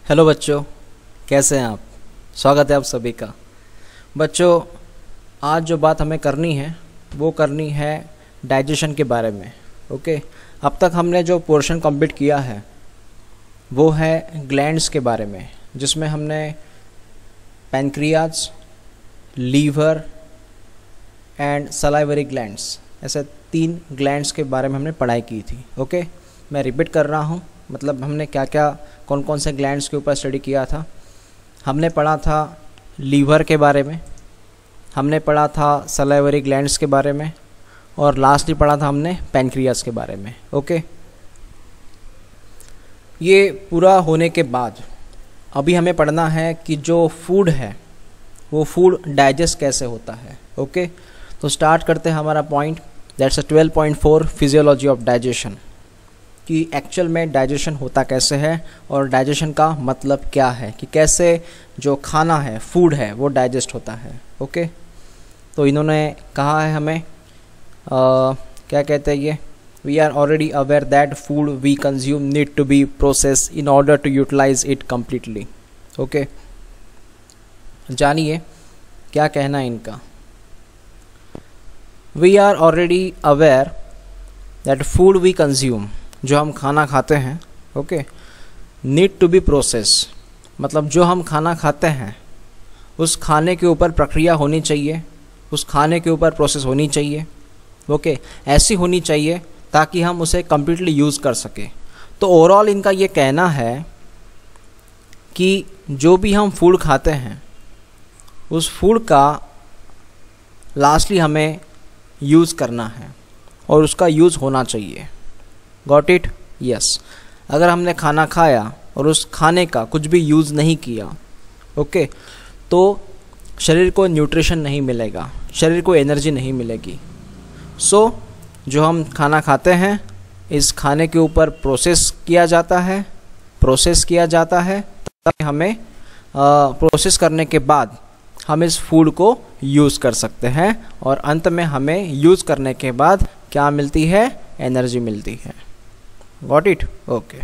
Hello बच्चों, कैसे हैं आप। स्वागत है आप सभी का। बच्चों, आज जो बात हमें करनी है वो करनी है डाइजेशन के बारे में। ओके, अब तक हमने जो पोर्शन कंप्लीट किया है वो है ग्लैंड्स के बारे में, जिसमें हमने pancreas, liver and salivary glands, ऐसे 3 ग्लैंड्स के बारे में हमने पढ़ाई की थी। ओके, मैं रिपीट कर रहा हूँ, मतलब हमने क्या क्या कौन कौन से ग्लैंड्स के ऊपर स्टडी किया था। हमने पढ़ा था लीवर के बारे में, हमने पढ़ा था सलाइवरी ग्लैंड्स के बारे में, और लास्टली पढ़ा था हमने पैनक्रियाज के बारे में। ओके, ये पूरा होने के बाद अभी हमें पढ़ना है कि जो फूड है वो फूड डाइजेस्ट कैसे होता है। ओके, तो स्टार्ट करते हैं हमारा point, that's 12.4 physiology of digestion, कि एक्चुअल में डाइजेशन होता कैसे है और डाइजेशन का मतलब क्या है, कि कैसे जो खाना है, फूड है, वो डाइजेस्ट होता है। ओके, तो इन्होंने कहा है हमें क्या कहते हैं ये, we are already aware that food we consume need to be process in order to utilise it completely. Okay, जानिए क्या कहना है इनका। We are already aware that food we consume, जो हम खाना खाते हैं, okay, need to be process, मतलब जो हम खाना खाते हैं उस खाने के ऊपर प्रक्रिया होनी चाहिए, उस खाने के ऊपर प्रोसेस होनी चाहिए। ओके, ऐसी होनी चाहिए ताकि हम उसे कम्प्लीटली यूज़ कर सकें। तो ओवरऑल इनका ये कहना है कि जो भी हम फूड खाते हैं उस फूड का लास्टली हमें यूज़ करना है और उसका यूज़ होना चाहिए। Got it? यस। अगर हमने खाना खाया और उस खाने का कुछ भी यूज़ नहीं किया, ओके, तो शरीर को न्यूट्रिशन नहीं मिलेगा, शरीर को एनर्जी नहीं मिलेगी। सो जो हम खाना खाते हैं इस खाने के ऊपर प्रोसेस किया जाता है ताकि हमें प्रोसेस करने के बाद हम इस फूड को यूज़ कर सकते हैं, और अंत में हमें यूज़ करने के बाद क्या मिलती है? एनर्जी मिलती है। Got it? ओके।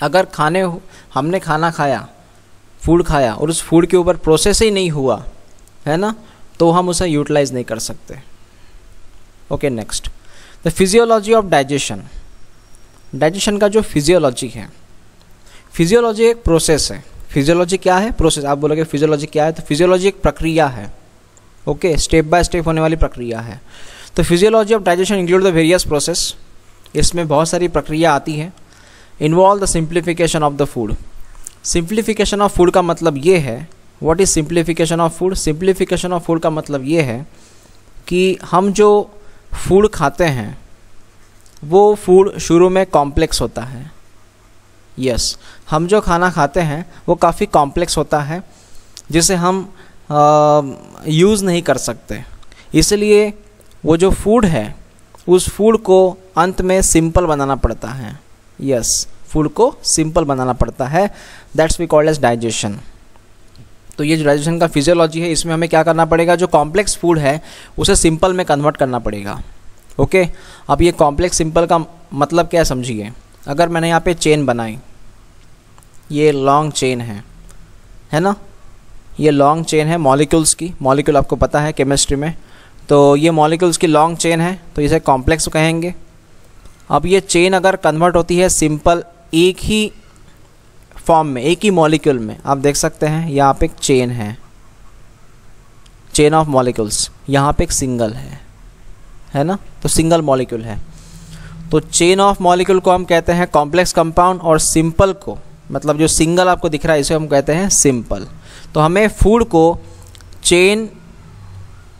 अगर हमने खाना खाया, फूड खाया, और उस फूड के ऊपर प्रोसेस ही नहीं हुआ है ना, तो हम उसे यूटिलाइज नहीं कर सकते। Okay, next, the physiology of digestion. Digestion का जो फिजियोलॉजी है, फिजियोलॉजी एक प्रोसेस है। फिजियोलॉजी क्या है? प्रोसेस। आप बोलोगे फिजियोलॉजी क्या है, तो फिजियोलॉजी एक प्रक्रिया है। ओके, स्टेप बाय स्टेप होने वाली प्रक्रिया है। तो physiology of digestion include the various process, इसमें बहुत सारी प्रक्रिया आती है। Involve the simplification of the food. Simplification of food का मतलब ये है, what is simplification of food? Simplification of food का मतलब ये है कि हम जो फूड खाते हैं वो फूड शुरू में कॉम्प्लेक्स होता है। यस, हम जो खाना खाते हैं वो काफ़ी कॉम्प्लेक्स होता है, जिसे हम यूज़ नहीं कर सकते। इसलिए वो जो फूड है उस फूड को अंत में सिंपल बनाना पड़ता है। यस, फूड को सिंपल बनाना पड़ता है, that's we called as digestion. तो ये जो डाइजेशन का फिजियोलॉजी है, इसमें हमें क्या करना पड़ेगा? जो कॉम्प्लेक्स फूड है उसे सिंपल में कन्वर्ट करना पड़ेगा। ओके, अब ये कॉम्प्लेक्स सिंपल का मतलब क्या समझिए। अगर मैंने यहाँ पे चेन बनाई, ये लॉन्ग चेन है ना, ये लॉन्ग चेन है मॉलिक्यूल्स की। मॉलिक्यूल आपको पता है केमिस्ट्री में, तो ये मॉलिक्यूल्स की लॉन्ग चेन है, तो इसे कॉम्प्लेक्स कहेंगे। अब ये चेन अगर कन्वर्ट होती है सिंपल एक ही फॉर्म में, एक ही मॉलिक्यूल में, आप देख सकते हैं यहाँ पे एक चेन है, चेन ऑफ मॉलिक्यूल्स, यहाँ पे एक सिंगल है ना, तो सिंगल मॉलिक्यूल है। तो चेन ऑफ मॉलिक्यूल को हम कहते हैं कॉम्प्लेक्स कंपाउंड, और सिंपल को, मतलब जो सिंगल आपको दिख रहा है, इसे हम कहते हैं सिंपल। तो हमें फूड को चेन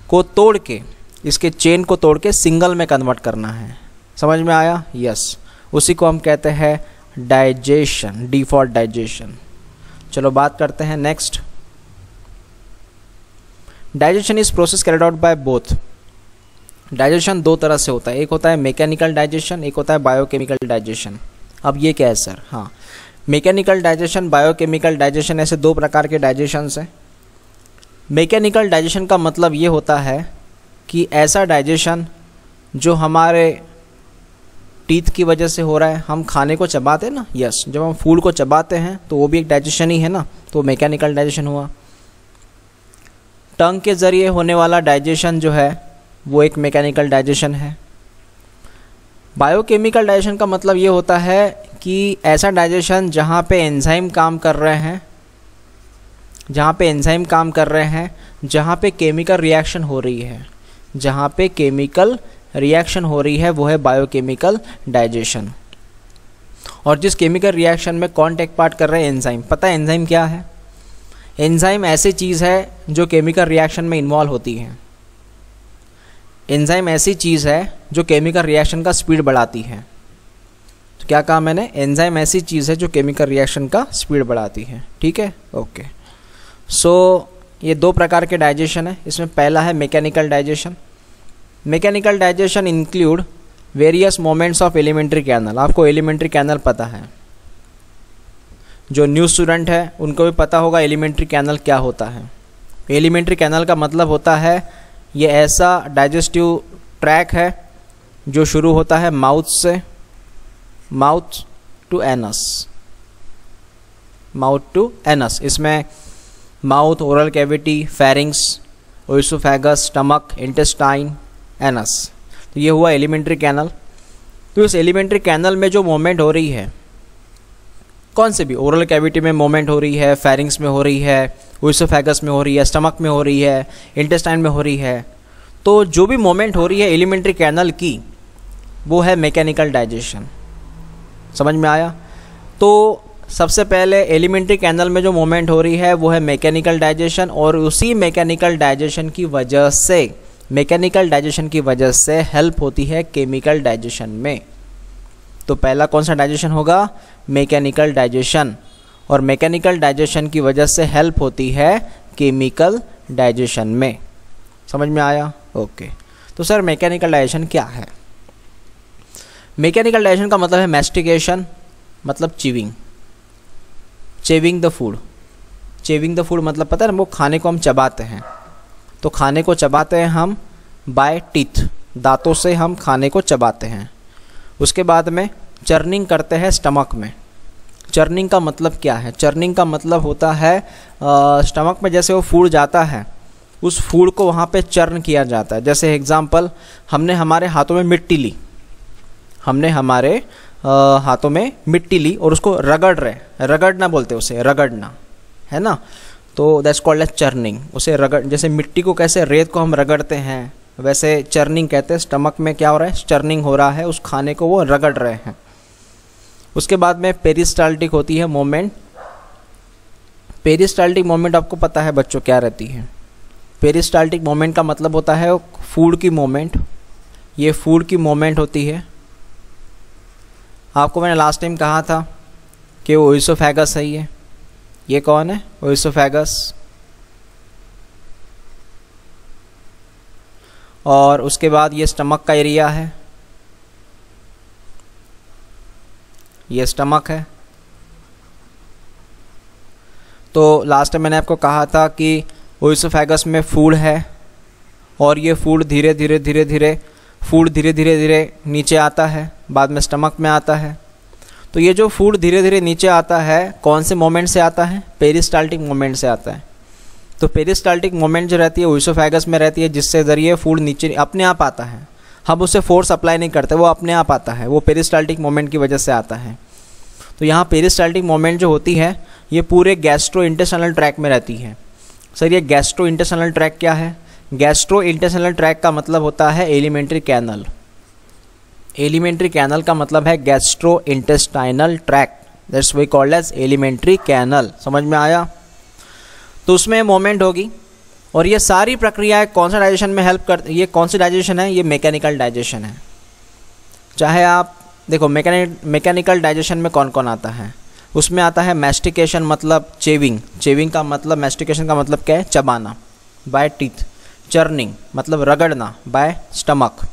को तोड़ के, इसके चेन को तोड़ के सिंगल में कन्वर्ट करना है। समझ में आया? यस, उसी को हम कहते हैं डाइजेशन, डी फॉर डाइजेशन। चलो बात करते हैं next. Digestion is process carried out by both. Digestion 2 तरह से होता है, एक होता है मैकेनिकल डाइजेशन, एक होता है बायोकेमिकल डाइजेशन। अब ये क्या है सर? हाँ, मैकेनिकल डाइजेशन, बायोकेमिकल डाइजेशन, ऐसे 2 प्रकार के डाइजेशंस हैं। मैकेनिकल डाइजेशन का मतलब ये होता है कि ऐसा डाइजेशन जो हमारे टीथ की वजह से हो रहा है। हम खाने को चबाते हैं ना, यस, जब हम फूड को चबाते हैं तो वो भी एक डाइजेशन ही है ना, तो मैकेनिकल डाइजेशन हुआ। टंग के ज़रिए होने वाला डाइजेशन जो है वो एक मैकेनिकल डाइजेशन है। बायोकेमिकल डाइजेशन का मतलब ये होता है कि ऐसा डाइजेशन जहाँ पे एंजाइम काम कर रहे हैं, जहाँ पे एंजाइम काम कर रहे हैं, जहाँ पे केमिकल रिएक्शन हो रही है, जहाँ पे केमिकल रिएक्शन हो रही है वो है बायोकेमिकल डाइजेशन। और जिस केमिकल रिएक्शन में कौन टेक पार्ट कर रहे हैं? एंजाइम। पता है एंजाइम क्या है? एंजाइम ऐसी चीज़ है जो केमिकल रिएक्शन में इन्वॉल्व होती है। एंजाइम ऐसी चीज़ है जो केमिकल रिएक्शन का स्पीड बढ़ाती है। तो क्या कहा मैंने? एंजाइम ऐसी चीज़ है जो केमिकल रिएक्शन का स्पीड बढ़ाती है। ठीक है, ओके। सो ये दो प्रकार के डाइजेशन है। इसमें पहला है mechanical digestion. Mechanical digestion include various moments of alimentary canal. आपको एलिमेंट्री कैनल पता है, जो न्यू स्टूडेंट है उनको भी पता होगा एलिमेंट्री कैनल क्या होता है। एलिमेंट्री कैनल का मतलब होता है ये ऐसा डाइजेस्टिव ट्रैक है जो शुरू होता है माउथ से, mouth to anus, mouth to anus. इसमें mouth, oral cavity, pharynx, oesophagus, stomach, intestine, anus, तो ये हुआ एलिमेंट्री कैनल। तो इस एलिमेंट्री कैनल में जो मूवमेंट हो रही है, कौन से भी, ओरल कैविटी में मूवमेंट हो रही है, फेरिंग्स में हो रही है, ओइसोफेगस में हो रही है, स्टमक में हो रही है, इंटेस्टाइन में हो रही है, तो जो भी मूवमेंट हो रही है एलिमेंट्री कैनल की वो है मैकेनिकल डाइजेशन। समझ में आया? तो सबसे पहले एलिमेंट्री कैनल में जो मूवमेंट हो रही है वो है मैकेनिकल डाइजेशन, और उसी मैकेनिकल डाइजेशन की वजह से, मैकेनिकल डाइजेशन की वजह से हेल्प होती है केमिकल डाइजेशन में। तो पहला कौन सा डाइजेशन होगा? Mechanical digestion. और मैकेनिकल डाइजेशन की वजह से हेल्प होती है केमिकल डाइजेशन में। समझ में आया? ओके। तो सर मैकेनिकल डाइजेशन क्या है? मैकेनिकल डाइजेशन का मतलब है मैस्टिकेशन, मतलब chewing, chewing the food. Chewing the food मतलब पता है ना, वो खाने को हम चबाते हैं। तो खाने को चबाते हैं हम बाय टीथ, दांतों से हम खाने को चबाते हैं। उसके बाद में चर्निंग करते हैं स्टमक में। चर्निंग का मतलब क्या है? चर्निंग का मतलब होता है स्टमक में जैसे वो फूड जाता है, उस फूड को वहाँ पे चर्न किया जाता है। जैसे एग्जांपल, हमने हमारे हाथों में मिट्टी ली, हमने हमारे हाथों में मिट्टी ली और उसको रगड़ रहे, रगड़ना बोलते हैं उसे, रगड़ना, है ना। तो दैट्स कॉल्ड एज चर्निंग। उसे रगड़, जैसे मिट्टी को कैसे, रेत को हम रगड़ते हैं, वैसे चर्निंग कहते हैं। स्टमक में क्या हो रहा है? चर्निंग हो रहा है, उस खाने को वो रगड़ रहे हैं। उसके बाद में पेरिस्टाल्टिक होती है मोमेंट। पेरिस्टाल्टिक मोमेंट आपको पता है बच्चों क्या रहती है? पेरिस्टाल्टिक मोमेंट का मतलब होता है फूड की मोमेंट। ये फूड की मोमेंट होती है। आपको मैंने लास्ट टाइम कहा था कि वो ओइसोफेगस है। ये कौन है? ओइसोफेगस। और उसके बाद ये स्टमक का एरिया है, ये स्टमक है। तो लास्ट टाइम मैंने आपको कहा था कि ओइसोफेगस में फूड है और ये फूड धीरे धीरे धीरे धीरे फूड धीरे धीरे धीरे नीचे आता है, बाद में स्टमक में आता है। तो ये जो फूड धीरे धीरे नीचे आता है कौन से मोमेंट से आता है? पेरिस्टाल्टिक मोमेंट से आता है। तो पेरिस्टाल्टिक मोमेंट जो रहती है ओइसोफेगस में रहती है, जिससे ज़रिए फूड नीचे अपने आप आता है। हम उसे फोर्स अप्लाई नहीं करते, वो अपने आप आता है, वो पेरिस्टाल्टिक मोमेंट की वजह से आता है। तो यहाँ पेरिस्टाल्टिक मोमेंट जो होती है ये पूरे गैस्ट्रो इंटेस्टाइनल ट्रैक में रहती है। सर ये गैस्ट्रो इंटेस्टाइनल ट्रैक क्या है? गैस्ट्रो इंटेस्टाइनल ट्रैक का मतलब होता है एलिमेंट्री कैनल। एलिमेंट्री कैनल का मतलब है gastro intestinal track, that's we called as alimentary canal. समझ में आया? तो उसमें मोमेंट होगी और ये सारी प्रक्रियाएं कौन सा डाइजेशन में हेल्प कर, ये कौन सी डाइजेशन है? ये मैकेनिकल डाइजेशन है। चाहे आप देखो मैकेनिकल डाइजेशन में कौन कौन आता है? उसमें आता है मैस्टिकेशन, मतलब चेविंग। चेविंग का मतलब, मैस्टिकेशन का मतलब क्या है? चबाना, बाय टीथ। चर्निंग मतलब रगड़ना, बाय स्टमक।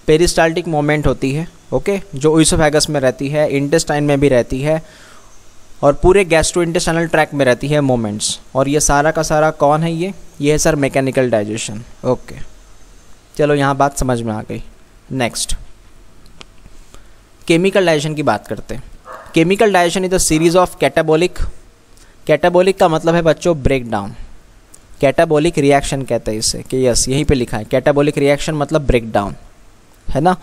पेरिस्टाल्टिक मोमेंट होती है, ओके, जो ओइसोफेगस में रहती है, इंटेस्टाइन में भी रहती है और पूरे गैस्ट्रो इंटेस्टाइनल ट्रैक में रहती है मोमेंट्स। और ये सारा का सारा कौन है? ये है सर मैकेनिकल डाइजेशन। ओके, चलो यहाँ बात समझ में आ गई। नेक्स्ट, केमिकल डाइजेशन की बात करते हैं। Chemical digestion is the series of catabolic, catabolic का मतलब है बच्चों ब्रेक डाउन, कैटाबॉलिक रिएक्शन कहते हैं इसे, कि यस यहीं पे लिखा है कैटाबॉलिक रिएक्शन मतलब ब्रेक डाउन, है ना।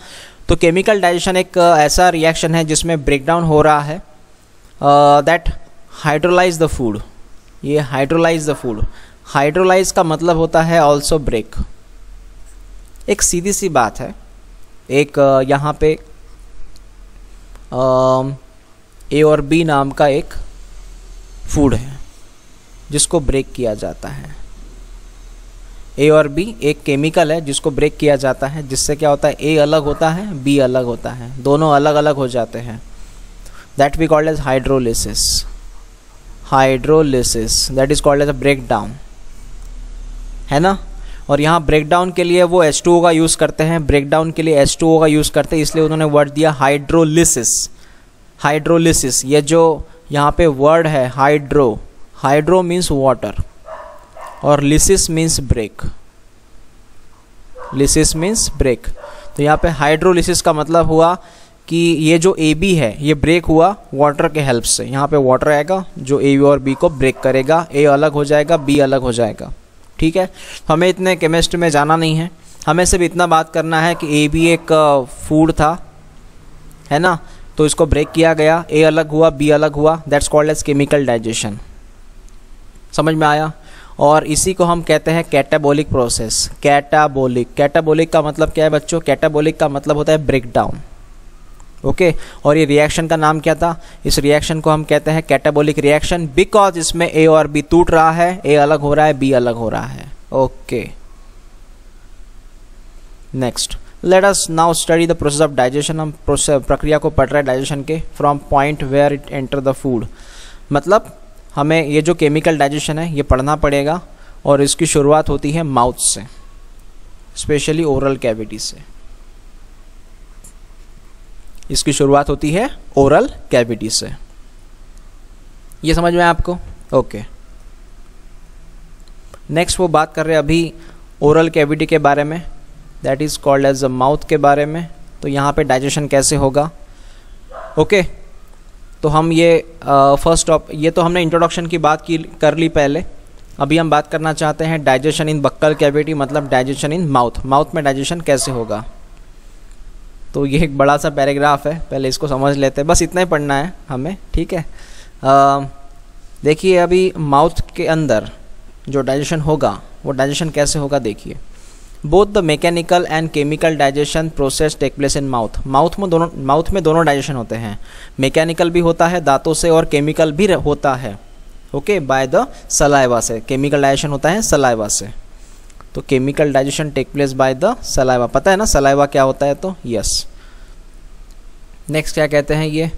तो केमिकल डाइजेशन एक ऐसा रिएक्शन है जिसमें ब्रेक डाउन हो रहा है, दैट हाइड्रोलाइज द फूड, ये हाइड्रोलाइज द फूड, हाइड्रोलाइज का मतलब होता है ऑल्सो ब्रेक। एक सीधी सी बात है, एक यहाँ पे ए और बी नाम का एक फूड है जिसको ब्रेक किया जाता है। ए और बी एक केमिकल है जिसको ब्रेक किया जाता है, जिससे क्या होता है ए अलग होता है बी अलग होता है, दोनों अलग अलग हो जाते हैं। That we called as hydrolysis, hydrolysis that is called as a break down, है ना। और यहाँ ब्रेक डाउन के लिए वो H2O का यूज़ करते हैं, ब्रेक डाउन के लिए H2O का यूज़ करते हैं, इसलिए उन्होंने वर्ड दिया हाइड्रोलिसिस। हाइड्रोलिसिस ये जो यहाँ पे वर्ड है हाइड्रो, हाइड्रो मीन्स वाटर और lysis means break, lysis means break. तो यहाँ पे हाइड्रोलिसिस का मतलब हुआ कि ये जो ए बी है ये ब्रेक हुआ वाटर के हेल्प से। यहाँ पे वाटर आएगा जो ए और बी को ब्रेक करेगा, ए अलग हो जाएगा बी अलग हो जाएगा, ठीक है। हमें इतने केमिस्ट्री में जाना नहीं है, हमें सिर्फ इतना बात करना है कि ए बी एक फूड था, है ना, तो इसको ब्रेक किया गया, ए अलग हुआ बी अलग हुआ, that's called as chemical digestion. समझ में आया। और इसी को हम कहते हैं कैटाबॉलिक प्रोसेस। कैटाबॉलिक, कैटाबॉलिक का मतलब क्या है बच्चों, कैटाबॉलिक का मतलब होता है ब्रेक डाउन, ओके। और ये रिएक्शन का नाम क्या था, इस रिएक्शन को हम कहते हैं कैटाबॉलिक रिएक्शन, बिकॉज इसमें ए और बी टूट रहा है, ए अलग हो रहा है बी अलग हो रहा है, okay. Next let us now study the process of digestion. हम प्रक्रिया को पढ़ रहे हैं डाइजेशन के, from point where it enter the food. मतलब हमें ये जो केमिकल डाइजेशन है ये पढ़ना पड़ेगा, और इसकी शुरुआत होती है माउथ से, स्पेशली ओरल कैविटी से। इसकी शुरुआत होती है ओरल कैविटी से, ये समझ में आया आपको, ओके। नेक्स्ट वो बात कर रहे हैं अभी ओरल कैविटी के बारे में, that is called as a mouth के बारे में। तो यहाँ पे डाइजेशन कैसे होगा, ओके। तो हम ये ये तो हमने इंट्रोडक्शन की बात कर ली पहले। अभी हम बात करना चाहते हैं डाइजेशन इन बक्कल कैविटी, मतलब डाइजेशन इन माउथ, माउथ में डाइजेशन कैसे होगा। तो ये एक बड़ा सा पैराग्राफ है, पहले इसको समझ लेते हैं, बस इतना ही पढ़ना है हमें, ठीक है। देखिए अभी माउथ के अंदर जो डाइजेशन होगा वो डाइजेशन कैसे होगा, देखिए। Both the mechanical and chemical digestion process take place in mouth. Mouth में दोनों डाइजेशन होते हैं, मैकेनिकल भी होता है दांतों से और केमिकल भी होता है, ओके, बाय द सलाइवा से। केमिकल डाइजेशन होता है सलाइवा से, तो chemical digestion take place by the saliva. पता है ना सलाइवा क्या होता है, तो यस। नेक्स्ट क्या कहते हैं ये,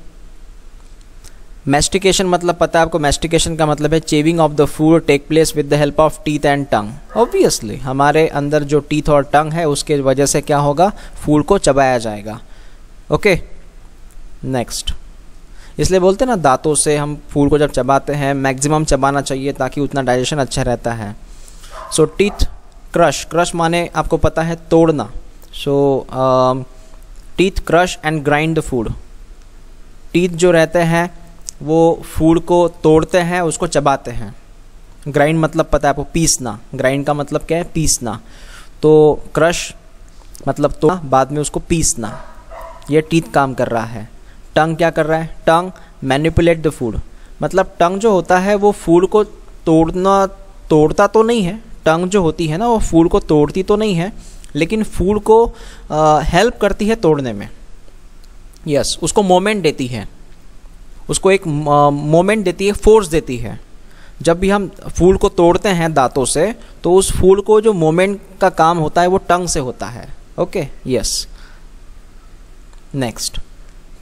मैस्टिकेशन मतलब पता है आपको, मैस्टिकेशन का मतलब है chewing of the food take place with the help of teeth and tongue. Obviously हमारे अंदर जो टीथ और टंग है उसके वजह से क्या होगा, फूड को चबाया जाएगा, ओके। नेक्स्ट इसलिए बोलते हैं ना दांतों से हम फूड को जब चबाते हैं मैक्सिमम चबाना चाहिए ताकि उतना डाइजेशन अच्छा रहता है। सो टीथ क्रश, क्रश माने आपको पता है तोड़ना, so teeth crush and grind the food. Teeth जो रहते हैं वो फूड को तोड़ते हैं, उसको चबाते हैं। ग्राइंड मतलब पता है आपको, पीसना। ग्राइंड का मतलब क्या है, पीसना। तो क्रश मतलब तो बाद में उसको पीसना, ये टीथ काम कर रहा है। टंग क्या कर रहा है, टंग मैनिपुलेट द फूड, मतलब टंग जो होता है वो फूड को तोड़ता तो नहीं है, टंग जो होती है ना वो फूड को तोड़ती तो नहीं है, लेकिन फूड को हेल्प करती है तोड़ने में, यस। उसको मोमेंट देती है, उसको एक मोमेंट देती है, फोर्स देती है। जब भी हम फूड को तोड़ते हैं दांतों से तो उस फूड को जो मोमेंट का काम होता है वो टंग से होता है, okay, yes. Next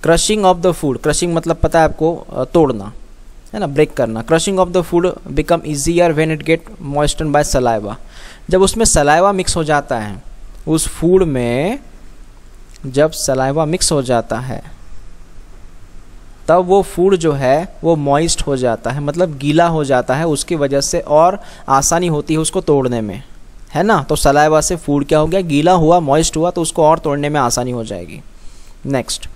crushing of the food, crushing मतलब पता है आपको तोड़ना, है ना, ब्रेक करना। Crushing of the food become easier when it get moisten by saliva. जब उसमें सलाइवा मिक्स हो जाता है, उस फूड में जब सलाइवा मिक्स हो जाता है तब वो फूड जो है वो मॉइस्ट हो जाता है, मतलब गीला हो जाता है, उसकी वजह से और आसानी होती है उसको तोड़ने में, है ना। तो सलाइवा से फूड क्या हो गया, गीला हुआ, मॉइस्ट हुआ, तो उसको और तोड़ने में आसानी हो जाएगी। नेक्स्ट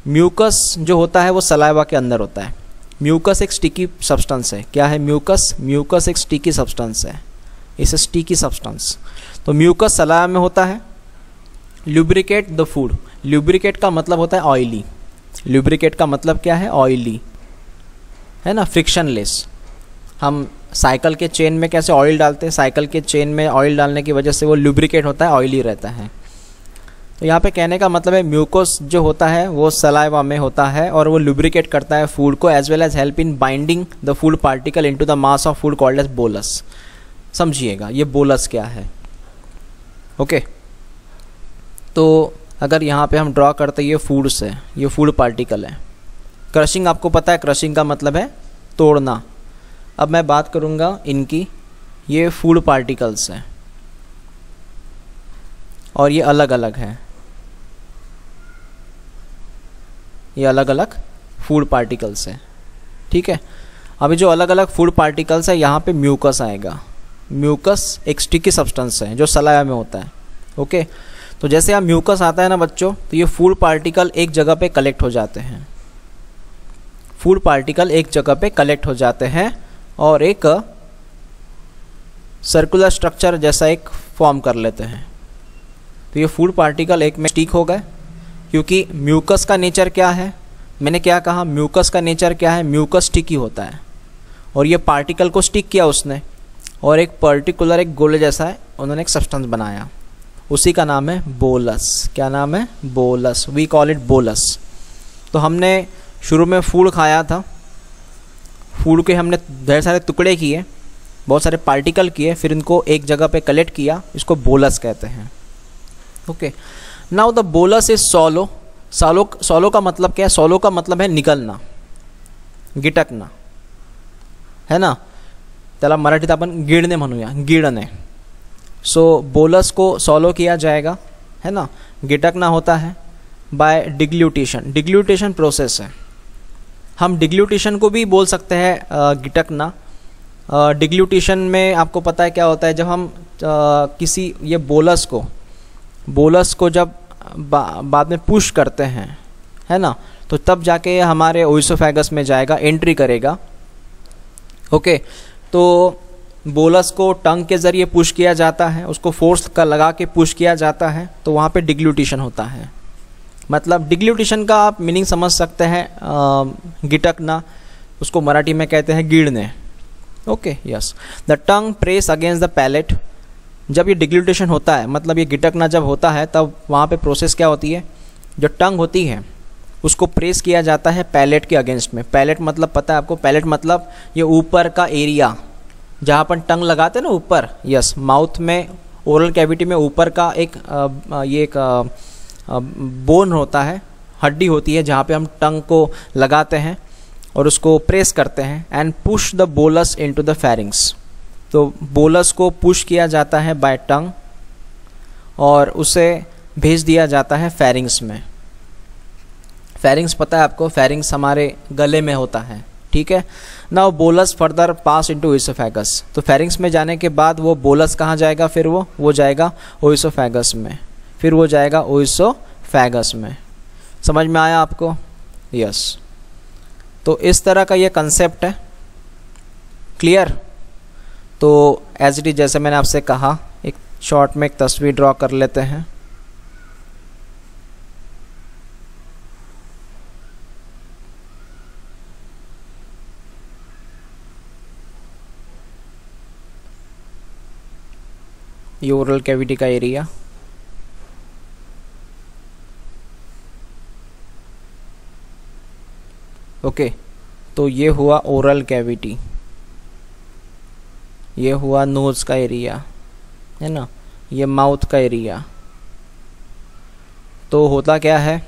म्यूकस जो होता है वो सलाइवा के अंदर होता है। म्यूकस एक स्टिकी सब्सटेंस है। क्या है म्यूकस? म्यूकस एक स्टिकी सब्सटेंस है। इस स्टिकी सब्सटेंस, तो म्यूकस सलाइवा में होता है। लुब्रिकेट द फूड, लुब्रिकेट का मतलब होता है ऑयली। लुब्रिकेट का मतलब क्या है? ऑयली, है ना, फ्रिक्शनलेस। हम साइकिल के चेन में कैसे ऑयल डालते हैं, साइकिल के चेन में ऑयल डालने की वजह से वो लुब्रिकेट होता है, ऑयली रहता है। तो यहाँ पे कहने का मतलब है म्यूकोस जो होता है वो सलाइवा में होता है और वो लुब्रिकेट करता है फूड को, as well as help in binding the food particle into the mass of food called as bolus. समझिएगा ये बोलस क्या है। ओके, तो अगर यहाँ पे हम ड्रॉ करते हैं ये फूड से, ये फूड पार्टिकल है। क्रशिंग आपको पता है, क्रशिंग का मतलब है तोड़ना। अब मैं बात करूँगा इनकी, ये फूड पार्टिकल्स हैं और ये अलग अलग है, ये अलग अलग फूड पार्टिकल्स हैं। ठीक है, अभी जो अलग अलग फूड पार्टिकल्स है यहाँ पे म्यूकस आएगा। म्यूकस एक स्टिकी सब्सटेंस है जो सलाइवा में होता है। ओके, तो जैसे यहाँ म्यूकस आता है ना बच्चों, तो ये फूड पार्टिकल एक जगह पे कलेक्ट हो जाते हैं। फूड पार्टिकल एक जगह पे कलेक्ट हो जाते हैं और एक सर्कुलर स्ट्रक्चर जैसा एक फॉर्म कर लेते हैं। तो ये फूड पार्टिकल एक में स्टिक हो गए, क्योंकि म्यूकस का नेचर क्या है, मैंने क्या कहा, म्यूकस का नेचर क्या है, म्यूकस स्टिकी होता है। और ये पार्टिकल को स्टिक किया उसने और एक पर्टिकुलर एक गोले जैसा है उन्होंने एक सब्सटेंस बनाया, उसी का नाम है बोलस। क्या नाम है? Bolus. We call it bolus. तो हमने शुरू में फूड खाया था, फूड के हमने ढेर सारे टुकड़े किए, बहुत सारे पार्टिकल किए, फिर इनको एक जगह पे कलेक्ट किया, इसको बोलस कहते हैं। Okay, now the bolus is सॉलो। सॉलो का मतलब क्या है? सॉलो का मतलब है निकलना, गिटकना, है ना। त्याला मराठीत आपण गिळणे म्हणूया, गिळणे। सो बोलस को सॉलो किया जाएगा, है ना। गिटकना होता है बाय डिग्ल्यूटेशन। डिग्ल्यूटेशन प्रोसेस है, हम डिग्ल्यूटेशन को भी बोल सकते हैं गिटकना। डिग्ल्यूटेशन में आपको पता है क्या होता है, जब हम किसी ये बोलस को जब बाद में पुश करते हैं, है ना, तो तब जाके हमारे ओइसोफेगस में जाएगा, एंट्री करेगा। ओके, तो बोलस को टंग के ज़रिए पुश किया जाता है, उसको फोर्स का लगा के पुश किया जाता है, तो वहाँ पे डिग्ल्यूटेशन होता है। मतलब डिग्ल्यूटेशन का आप मीनिंग समझ सकते हैं, गिटकना, उसको मराठी में कहते हैं गिळणे। Okay, yes. The tongue press against the palate. जब ये डिग्ल्यूटेशन होता है, मतलब ये गिटकना जब होता है, तब वहाँ पे प्रोसेस क्या होती है, जो टंग होती है उसको प्रेस किया जाता है पैलेट के अगेंस्ट में। पैलेट मतलब पता है आपको, पैलेट मतलब ये ऊपर का एरिया जहाँ अपन टंग लगाते हैं ना ऊपर। यस, माउथ में, ओरल कैविटी में ऊपर का एक बोन होता है, हड्डी होती है जहाँ पे हम टंग को लगाते हैं और उसको प्रेस करते हैं। And push the bolus into the pharynx. तो बोलस को पुश किया जाता है बाय टंग और उसे भेज दिया जाता है फेरिंग्स में। फेरिंग्स पता है आपको, फेरिंग्स हमारे गले में होता है। ठीक है, नाउ बोलस फर्दर पास इनटू ओइसोफेगस। तो फेरिंग्स में जाने के बाद वो बोलस कहाँ जाएगा, फिर वो जाएगा ओइसोफेगस में, फिर वो जाएगा ओइसोफेगस में। समझ में आया आपको? यस। तो इस तरह का ये कंसेप्ट है। क्लियर? तो एज इट इज, जैसे मैंने आपसे कहा, एक शॉर्ट में एक तस्वीर ड्रॉ कर लेते हैं। ये ओरल कैविटी का एरिया, ओके। तो ये हुआ ओरल कैविटी, ये हुआ नोज का एरिया, है ना, ये माउथ का एरिया। तो होता क्या है,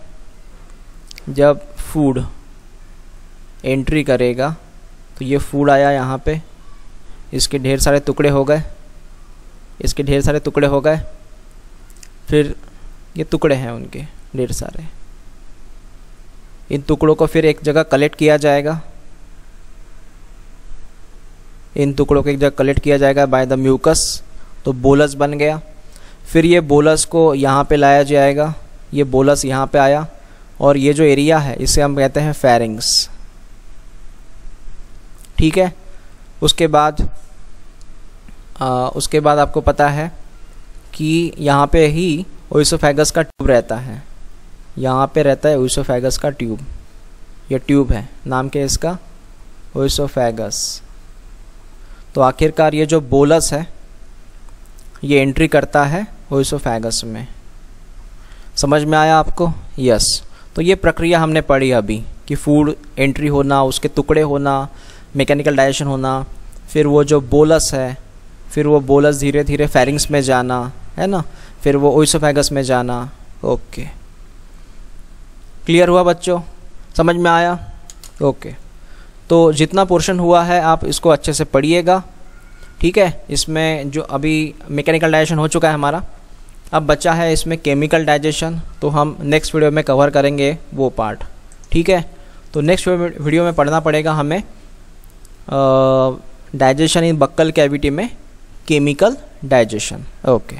जब फूड एंट्री करेगा तो ये फूड आया यहाँ पे, इसके ढेर सारे टुकड़े हो गए, इसके ढेर सारे टुकड़े हो गए, फिर ये टुकड़े हैं उनके ढेर सारे, इन टुकड़ों को फिर एक जगह कलेक्ट किया जाएगा, इन टुकड़ों को एक जगह कलेक्ट किया जाएगा बाय द म्यूकस। तो बोलस बन गया। फिर ये बोलस को यहाँ पे लाया जाएगा, ये बोलस यहाँ पे आया, और ये जो एरिया है इसे हम कहते हैं फेरिंग्स। ठीक है, उसके बाद आपको पता है कि यहाँ पे ही ओइसोफेगस का ट्यूब रहता है, यहाँ पे रहता है ओइसोफेगस का ट्यूब। ये ट्यूब है, नाम क्या है इसका, ओइसोफेगस। तो आखिरकार ये जो बोलस है ये एंट्री करता है ओइसोफेगस में। समझ में आया आपको? यस। तो ये प्रक्रिया हमने पढ़ी अभी कि फूड एंट्री होना, उसके टुकड़े होना, मैकेनिकल डाइजेशन होना, फिर वो जो बोलस है, फिर वो बोलस धीरे धीरे फेरिंग्स में जाना, है ना, फिर वो ओइसोफेगस में जाना। ओके, क्लियर हुआ बच्चों? समझ में आया? ओके, तो जितना पोर्शन हुआ है आप इसको अच्छे से पढ़िएगा। ठीक है, इसमें जो अभी मैकेनिकल डाइजेशन हो चुका है हमारा, अब बचा है इसमें केमिकल डाइजेशन, तो हम नेक्स्ट वीडियो में कवर करेंगे वो पार्ट। ठीक है, तो नेक्स्ट वीडियो में पढ़ना पड़ेगा हमें डाइजेशन इन बक्कल कैविटी में केमिकल डाइजेशन। ओके।